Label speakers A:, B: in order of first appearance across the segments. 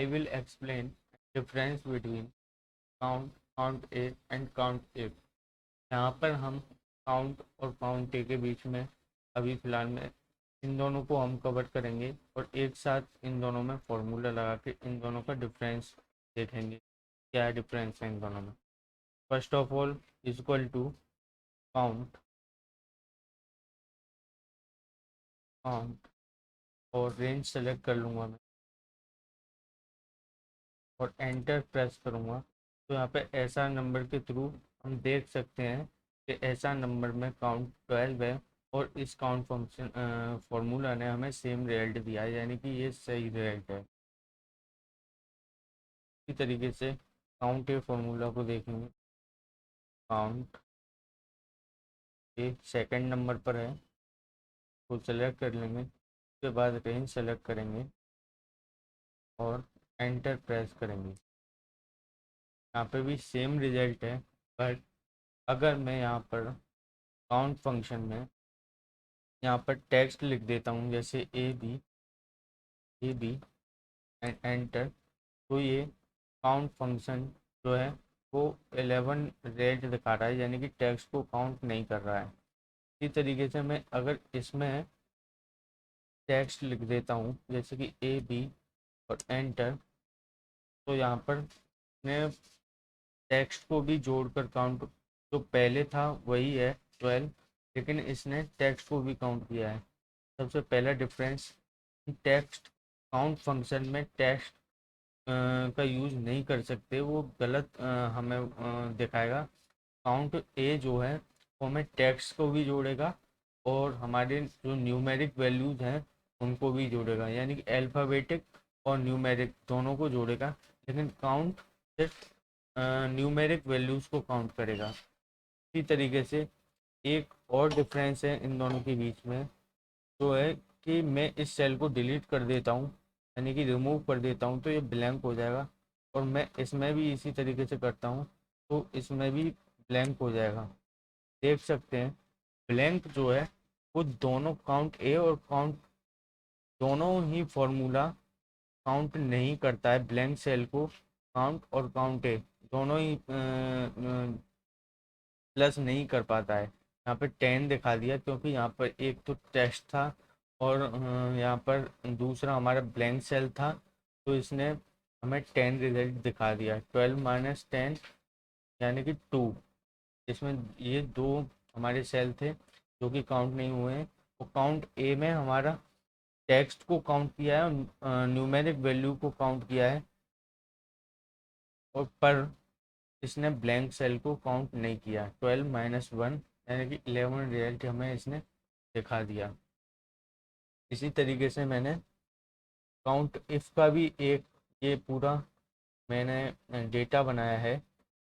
A: I will explain difference between count A and count A। यहाँ पर हम count और काउंट ए के बीच में अभी फ़िलहाल में इन दोनों को हम कवर करेंगे और एक साथ इन दोनों में फॉर्मूला लगा के इन दोनों का डिफरेंस देखेंगे, क्या डिफरेंस है इन दोनों में। First of all equal to count count और रेंज सेलेक्ट कर लूँगा मैं और एंटर प्रेस करूँगा। तो यहाँ पे ऐसा नंबर के थ्रू हम देख सकते हैं कि ऐसा नंबर में काउंट 12 है और इस काउंट फंक्शन फॉर्मूला ने हमें सेम रिजल्ट दिया है, यानी कि ये सही रिजल्ट है। इसी तरीके से काउंट ए फॉर्मूला को देखेंगे। काउंट ए सेकंड नंबर पर है, तो सेलेक्ट कर लेंगे। उसके बाद रेंज सेलेक्ट करेंगे और एंटर प्रेस करेंगे। यहाँ पे भी सेम रिजल्ट है, बट अगर मैं यहाँ पर काउंट फंक्शन में यहाँ पर टेक्स्ट लिख देता हूँ, जैसे ए बी एंड एंटर, तो ये काउंट फंक्शन जो है वो 11 रेड दिखा रहा है, यानी कि टेक्स्ट को काउंट नहीं कर रहा है। इसी तरीके से मैं अगर इसमें टेक्स्ट लिख देता हूँ जैसे कि ए बी और एंटर, तो यहाँ पर मैं टेक्स्ट को भी जोड़कर काउंट, जो पहले था वही है 12, लेकिन इसने टेक्स्ट को भी काउंट किया है। सबसे पहला डिफरेंस, टेक्स्ट काउंट फंक्शन में टेक्स्ट का यूज़ नहीं कर सकते, वो गलत हमें दिखाएगा। काउंट ए जो है वो हमें टेक्स्ट को भी जोड़ेगा और हमारे जो न्यूमेरिक वैल्यूज़ हैं उनको भी जोड़ेगा, यानी कि अल्फ़ाबेटिक और न्यूमेरिक दोनों को जोड़ेगा। लेकिन काउंट सिर्फ न्यूमेरिक वैल्यूज़ को काउंट करेगा। इसी तरीके से एक और डिफरेंस है इन दोनों के बीच में, जो है कि मैं इस सेल को डिलीट कर देता हूँ, यानी कि रिमूव कर देता हूँ, तो ये ब्लैंक हो जाएगा। और मैं इसमें भी इसी तरीके से करता हूँ तो इसमें भी ब्लैंक हो जाएगा। देख सकते हैं ब्लैंक जो है वो दोनों काउंट ए और काउंट दोनों ही फॉर्मूला काउंट नहीं करता है। ब्लैंक सेल को काउंट और काउंट ए दोनों ही प्लस नहीं कर पाता है। यहाँ पर 10 दिखा दिया क्योंकि यहाँ पर एक तो टेस्ट था और यहाँ पर दूसरा हमारा ब्लैंक सेल था, तो इसने हमें 10 रिजल्ट दिखा दिया। 12 माइनस 10 यानी कि 2। इसमें ये दो हमारे सेल थे जो कि काउंट नहीं हुए हैं। तो काउंट ए में हमारा टेक्स्ट को काउंट किया है और न्यूमेरिक वैल्यू को काउंट किया है, और पर इसने ब्लैंक सेल को काउंट नहीं किया। 12 माइनस 1 यानी कि 11 रिजल्ट हमें इसने दिखा दिया। इसी तरीके से मैंने काउंट इफ का भी एक ये पूरा मैंने डेटा बनाया है।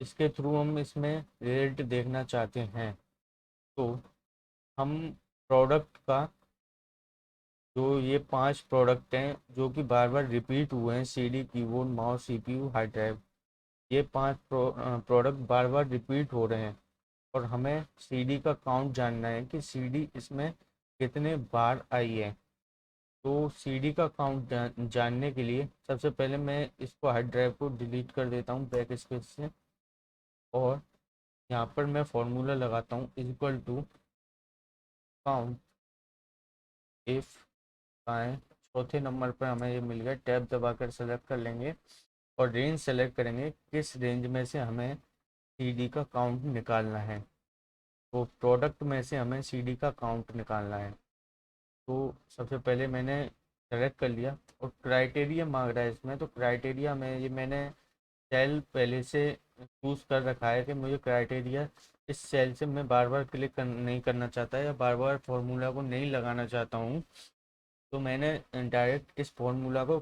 A: इसके थ्रू हम इसमें रिजल्ट देखना चाहते हैं, तो हम प्रोडक्ट का, जो ये 5 प्रोडक्ट हैं जो कि बार बार रिपीट हुए हैं, CD, keyboard, mouse, CPU, hard drive, ये 5 प्रोडक्ट बार बार रिपीट हो रहे हैं और हमें सीडी का काउंट जानना है कि सीडी इसमें कितने बार आई है। तो सीडी का काउंट जानने के लिए सबसे पहले मैं इसको हार्ड ड्राइव को डिलीट कर देता हूँ बैक स्पेस से, और यहाँ पर मैं फॉर्मूला लगाता हूँ इक्वल टू काउंट इफ आए। चौथे नंबर पर हमें ये मिल गया, टैब दबाकर सेलेक्ट कर लेंगे और रेंज सेलेक्ट करेंगे किस रेंज में से हमें सीडी का काउंट निकालना है। तो प्रोडक्ट में से हमें सीडी का काउंट निकालना है। तो सबसे पहले मैंने सेलेक्ट कर लिया और क्राइटेरिया मांग रहा है इसमें, तो क्राइटेरिया में ये मैंने सेल पहले से चूज़ कर रखा है कि मुझे क्राइटेरिया इस सेल से मैं बार बार नहीं करना चाहता या बार बार फार्मूला को नहीं लगाना चाहता हूँ। तो मैंने डायरेक्ट इस फार्मूला को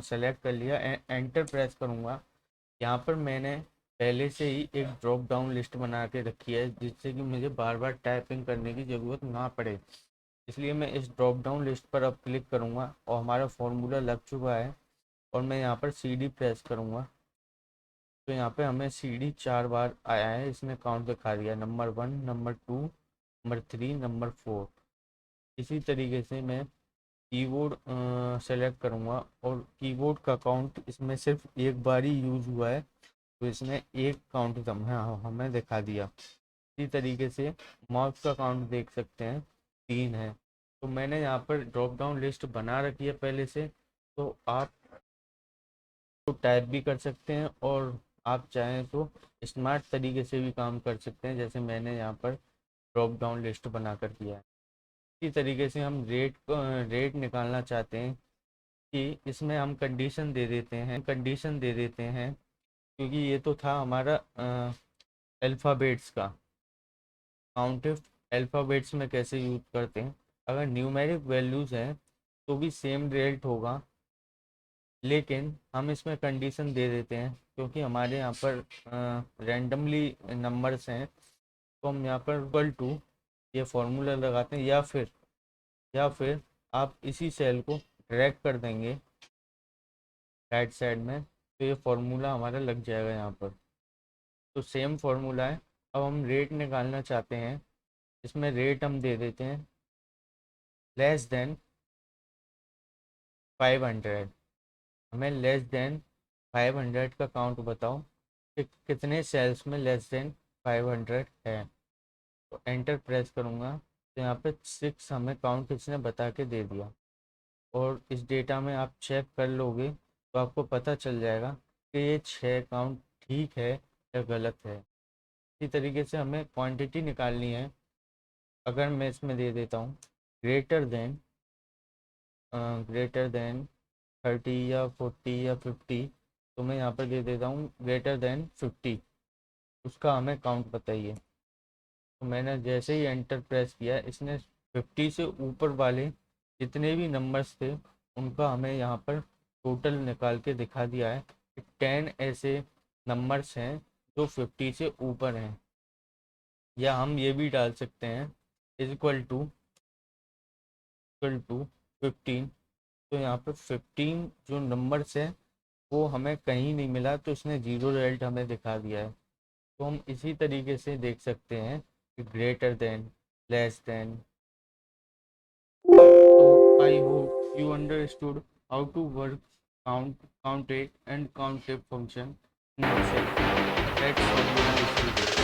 A: सेलेक्ट कर लिया, एंटर प्रेस करूँगा। यहाँ पर मैंने पहले से ही एक ड्रॉप डाउन लिस्ट बना के रखी है जिससे कि मुझे बार बार टाइपिंग करने की ज़रूरत ना पड़े। इसलिए मैं इस ड्रॉप डाउन लिस्ट पर अब क्लिक करूँगा और हमारा फार्मूला लग चुका है और मैं यहाँ पर सीडी प्रेस करूँगा। तो यहाँ पे हमें सीडी 4 बार आया है, इसने काउंट दिखा दिया, नंबर 1, नंबर 2, नंबर 3, नंबर 4। इसी तरीके से मैं कीबोर्ड सेलेक्ट करूँगा और कीबोर्ड का काउंट इसमें सिर्फ एक बार ही यूज़ हुआ है, तो इसने एक काउंट हमें दिखा दिया। इसी तरीके से माउस का काउंट देख सकते हैं, 3 है। तो मैंने यहाँ पर ड्रॉप डाउन लिस्ट बना रखी है पहले से, तो आप तो टाइप भी कर सकते हैं और आप चाहें तो स्मार्ट तरीके से भी काम कर सकते हैं, जैसे मैंने यहाँ पर ड्रॉप डाउन लिस्ट बनाकर किया है। इसी तरीके से हम रेट निकालना चाहते हैं कि इसमें हम कंडीशन दे देते हैं, क्योंकि ये तो था हमारा अल्फ़ाबेट्स का काउंटिव। अल्फ़ाबेट्स में कैसे यूज़ करते हैं, अगर न्यूमेरिक वैल्यूज़ हैं तो भी सेम रिजल्ट होगा, लेकिन हम इसमें कंडीशन दे देते हैं क्योंकि हमारे यहाँ पर रैंडमली नंबर्स हैं, तो हम यहाँ पर इक्वल टू ये फॉर्मूला लगाते हैं, या फिर आप इसी सेल को ड्रैग कर देंगे राइट साइड में, तो ये फॉर्मूला हमारा लग जाएगा यहाँ पर। तो सेम फॉर्मूला है। अब हम रेट निकालना चाहते हैं, इसमें रेट हम दे देते हैं लेस देन 500। हमें लेस देन 500 का काउंट बताओ कि कितने सेल्स में लेस देन 500 है। तो एंटर प्रेस करूँगा तो यहाँ पे 6 हमें काउंट इसने बता के दे दिया, और इस डेटा में आप चेक कर लोगे तो आपको पता चल जाएगा कि ये 6 काउंट ठीक है या गलत है। इसी तरीके से हमें क्वांटिटी निकालनी है। अगर मैं इसमें दे देता हूँ ग्रेटर देन 30 या 40 या 50, तो मैं यहाँ पर दे देता हूँ ग्रेटर देन 50, उसका हमें काउंट बताइए। तो मैंने जैसे ही एंटर प्रेस किया, इसने 50 से ऊपर वाले जितने भी नंबर्स थे उनका हमें यहाँ पर टोटल निकाल के दिखा दिया है कि 10 ऐसे नंबर्स हैं जो 50 से ऊपर हैं। या हम ये भी डाल सकते हैं इक्वल टू 15। तो यहाँ पर 15 जो नंबर्स हैं वो हमें कहीं नहीं मिला, तो इसने जीरो रिजल्ट हमें दिखा दिया है। तो हम इसी तरीके से देख सकते हैं कि greater than, less than. So I hope you understood how to work counted and countable function in Excel. That's all in this video.